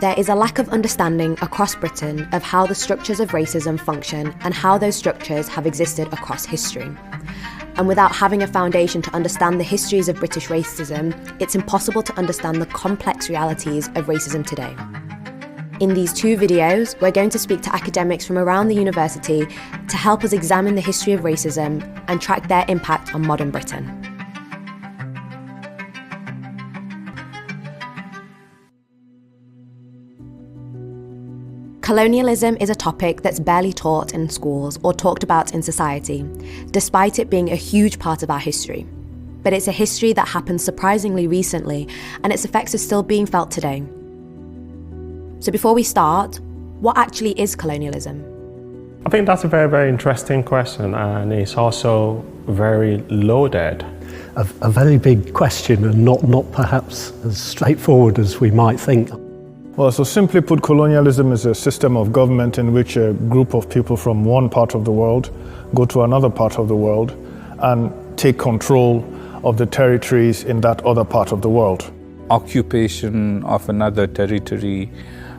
There is a lack of understanding across Britain of how the structures of racism function and how those structures have existed across history. And without having a foundation to understand the histories of British racism, it's impossible to understand the complex realities of racism today. In these two videos, we're going to speak to academics from around the university to help us examine the history of racism and track their impact on modern Britain. Colonialism is a topic that's barely taught in schools or talked about in society, despite it being a huge part of our history. But it's a history that happened surprisingly recently, and its effects are still being felt today. So before we start, what actually is colonialism? I think that's a very, very interesting question, and it's also very loaded. A very big question, and not perhaps as straightforward as we might think. Well, so simply put, colonialism is a system of government in which a group of people from one part of the world go to another part of the world and take control of the territories in that other part of the world. Occupation of another territory,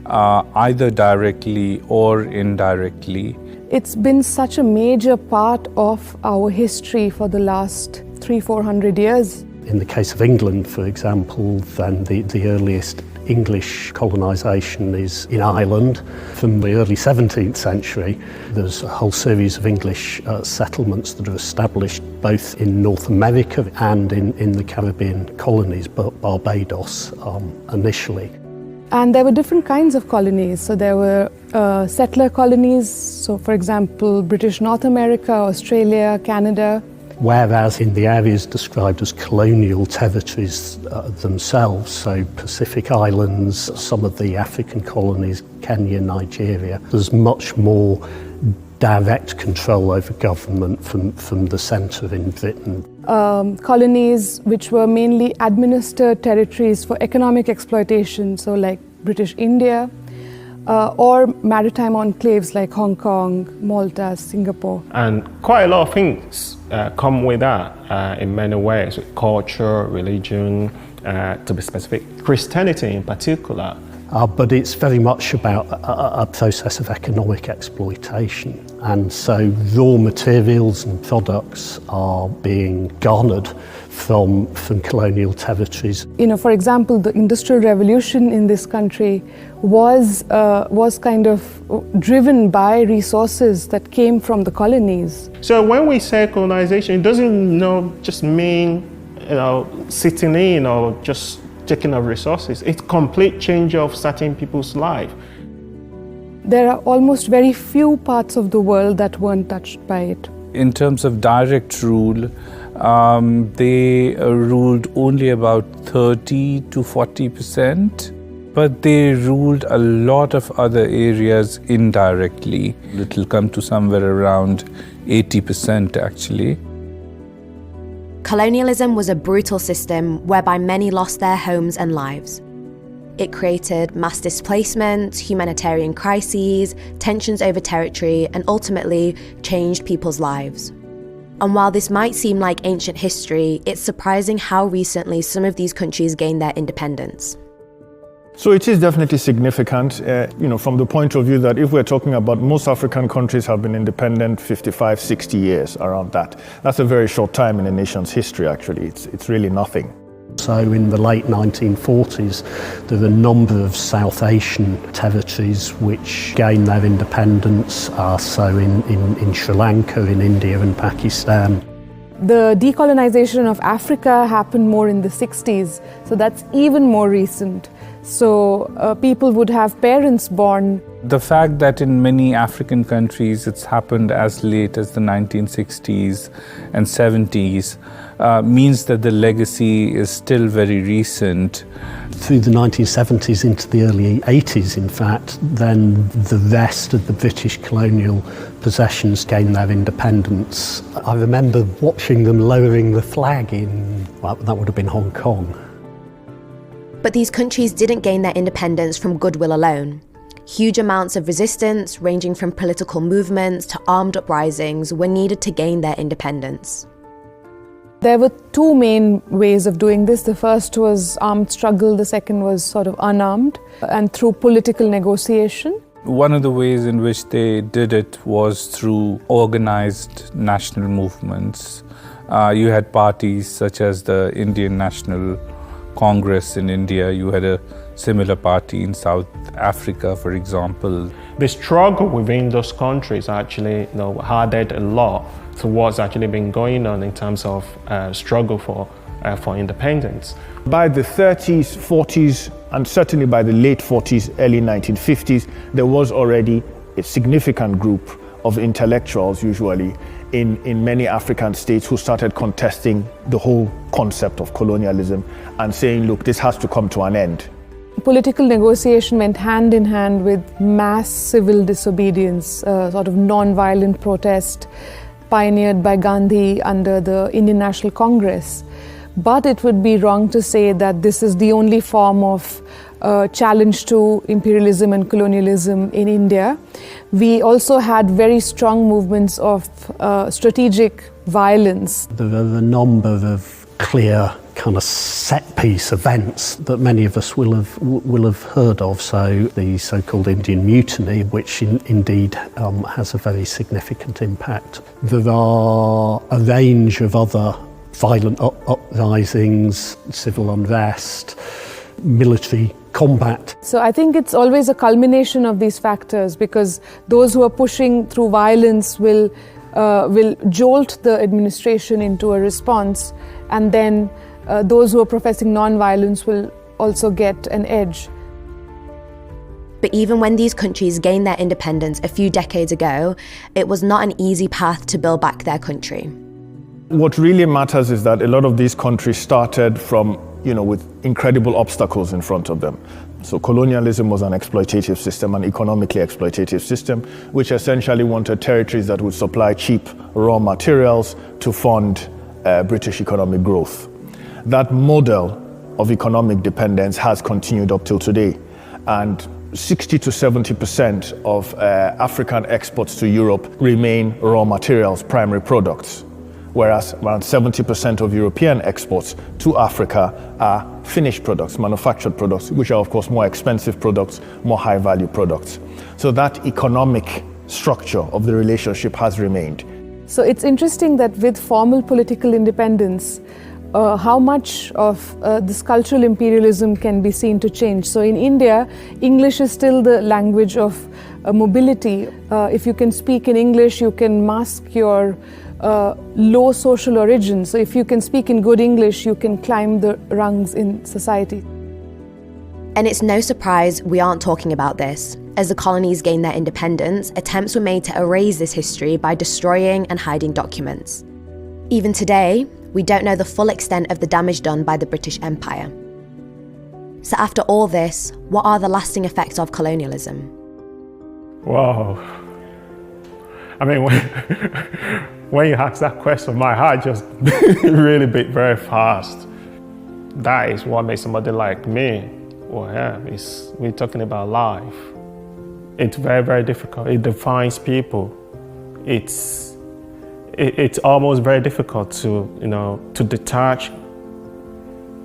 either directly or indirectly. It's been such a major part of our history for the last 300-400 years. In the case of England, for example, then the earliest English colonisation is in Ireland from the early 17th century. There's a whole series of English settlements that are established both in North America and in the Caribbean colonies, but Barbados initially. And there were different kinds of colonies. So there were settler colonies, so for example, British North America, Australia, Canada. Whereas in the areas described as colonial territories themselves, so Pacific Islands, some of the African colonies, Kenya, Nigeria, there's much more direct control over government from the centre in Britain. Colonies which were mainly administered territories for economic exploitation, so like British India, or maritime enclaves like Hong Kong, Malta, Singapore. And quite a lot of things come with that in many ways, with culture, religion, to be specific, Christianity in particular. But it's very much about a process of economic exploitation. And so raw materials and products are being garnered from colonial territories. You know, for example, the Industrial Revolution in this country was kind of driven by resources that came from the colonies. So when we say colonization, it doesn't just mean sitting in or just taking of resources. It's complete change of certain people's life. There are almost very few parts of the world that weren't touched by it. In terms of direct rule, they ruled only about 30 to 40%, but they ruled a lot of other areas indirectly. It will come to somewhere around 80% actually. Colonialism was a brutal system whereby many lost their homes and lives. It created mass displacement, humanitarian crises, tensions over territory, and ultimately changed people's lives. And while this might seem like ancient history, it's surprising how recently some of these countries gained their independence. So it is definitely significant, from the point of view that if we're talking about most African countries have been independent 55, 60 years, around that. That's a very short time in a nation's history, actually. It's really nothing. So in the late 1940s, there were a number of South Asian territories which gained their independence, so in Sri Lanka, in India and Pakistan. The decolonization of Africa happened more in the 60s, so that's even more recent. So people would have parents born. The fact that in many African countries it's happened as late as the 1960s and 70s means that the legacy is still very recent. Through the 1970s into the early 80s, in fact, then the rest of the British colonial possessions gained their independence. I remember watching them lowering the flag that would have been Hong Kong. But these countries didn't gain their independence from goodwill alone. Huge amounts of resistance, ranging from political movements to armed uprisings, were needed to gain their independence. There were two main ways of doing this. The first was armed struggle, the second was sort of unarmed and through political negotiation. One of the ways in which they did it was through organized national movements. You had parties such as the Indian National Congress in India. You had a similar party in South Africa, for example. The struggle within those countries actually added a lot to what's actually been going on in terms of struggle for independence. By the 30s, 40s, and certainly by the late 40s, early 1950s, there was already a significant group of intellectuals, usually, in many African states who started contesting the whole concept of colonialism and saying, look, this has to come to an end. Political negotiation went hand in hand with mass civil disobedience, sort of non-violent protest pioneered by Gandhi under the Indian National Congress. But it would be wrong to say that this is the only form of challenge to imperialism and colonialism in India. We also had very strong movements of strategic violence. There are a number of clear kind of set-piece events that many of us will have heard of. So the so-called Indian Mutiny, which indeed has a very significant impact. There are a range of other violent uprisings, civil unrest, military combat. So I think it's always a culmination of these factors, because those who are pushing through violence will jolt the administration into a response, and then those who are professing non-violence will also get an edge. But even when these countries gained their independence a few decades ago, it was not an easy path to build back their country. What really matters is that a lot of these countries started from, with incredible obstacles in front of them. So colonialism was an exploitative system, an economically exploitative system, which essentially wanted territories that would supply cheap raw materials to fund British economic growth. That model of economic dependence has continued up till today. And 60 to 70% of African exports to Europe remain raw materials, primary products, whereas around 70% of European exports to Africa are finished products, manufactured products, which are of course more expensive products, more high value products. So that economic structure of the relationship has remained. So it's interesting that with formal political independence, how much of this cultural imperialism can be seen to change. So in India, English is still the language of mobility. If you can speak in English, you can mask your low social origin. So if you can speak in good English, you can climb the rungs in society. And it's no surprise we aren't talking about this. As the colonies gained their independence, attempts were made to erase this history by destroying and hiding documents. Even today, we don't know the full extent of the damage done by the British Empire. So after all this, what are the lasting effects of colonialism? Wow. I mean, when you ask that question, my heart just really beat very fast. That is what makes somebody like me, we're talking about life. It's very, very difficult. It defines people. It's almost very difficult to detach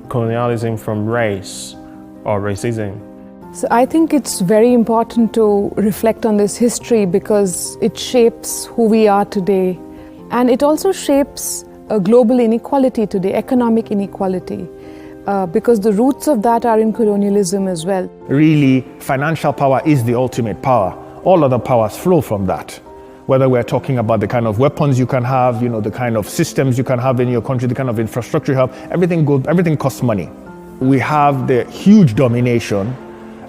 colonialism from race or racism. So I think it's very important to reflect on this history because it shapes who we are today. And it also shapes global inequality today, economic inequality, because the roots of that are in colonialism as well. Really, financial power is the ultimate power. All other powers flow from that. Whether we're talking about the kind of weapons you can have, the kind of systems you can have in your country, the kind of infrastructure you have, everything costs money. We have the huge domination,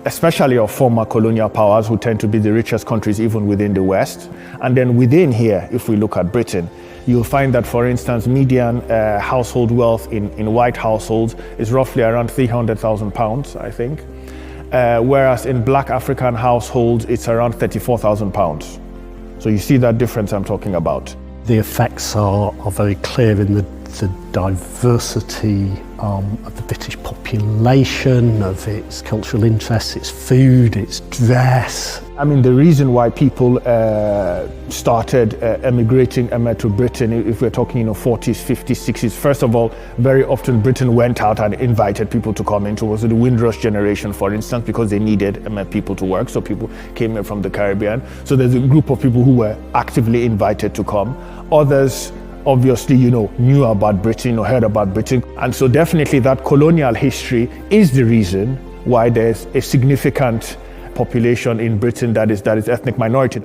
especially of former colonial powers who tend to be the richest countries even within the West. And then within here, if we look at Britain, you'll find that, for instance, median household wealth in white households is roughly around £300,000, I think. Whereas in black African households, it's around £34,000. So you see that difference I'm talking about. The effects are very clear in the diversity of the British population, of its cultural interests, its food, its dress. I mean, the reason why people started emigrating to Britain, if we're talking 40s, 50s, 60s, first of all, very often Britain went out and invited people to come in. So it was the Windrush generation, for instance, because they needed people to work. So people came in from the Caribbean. So there's a group of people who were actively invited to come. Others, obviously, knew about Britain or heard about Britain. And so definitely that colonial history is the reason why there's a significant population in Britain that is ethnic minority.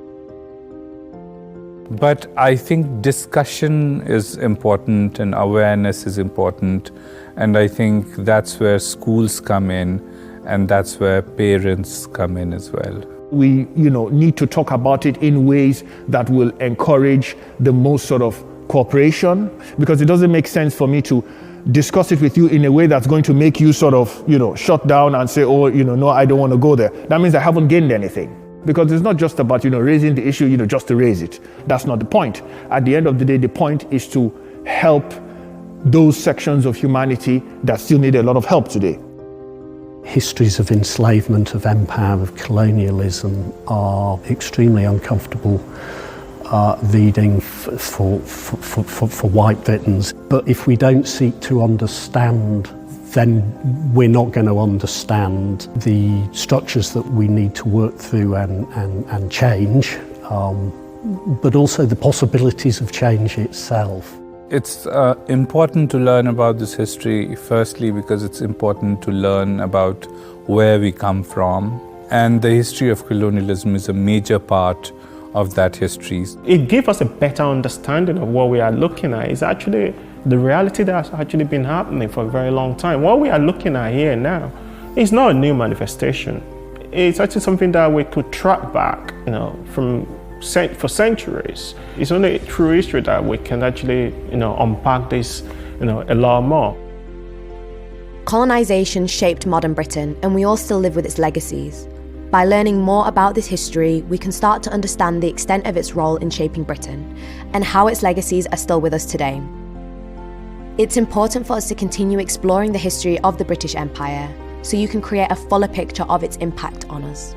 But I think discussion is important and awareness is important, and I think that's where schools come in, and that's where parents come in as well. We, need to talk about it in ways that will encourage the most sort of cooperation, because it doesn't make sense for me to discuss it with you in a way that's going to make you sort of, shut down and say, oh, no, I don't want to go there. That means I haven't gained anything. Because it's not just about, raising the issue, just to raise it. That's not the point. At the end of the day, the point is to help those sections of humanity that still need a lot of help today. Histories of enslavement, of empire, of colonialism are extremely uncomfortable reading for white Britons. But if we don't seek to understand, then we're not going to understand the structures that we need to work through and change, but also the possibilities of change itself. It's important to learn about this history, firstly because it's important to learn about where we come from, and the history of colonialism is a major part of that history. It gives us a better understanding of what we are looking at. It's actually the reality that's actually been happening for a very long time. What we are looking at here now is not a new manifestation. It's actually something that we could track back, for centuries. It's only through history that we can actually, unpack this, a lot more. Colonisation shaped modern Britain, and we all still live with its legacies. By learning more about this history, we can start to understand the extent of its role in shaping Britain, and how its legacies are still with us today. It's important for us to continue exploring the history of the British Empire, so you can create a fuller picture of its impact on us.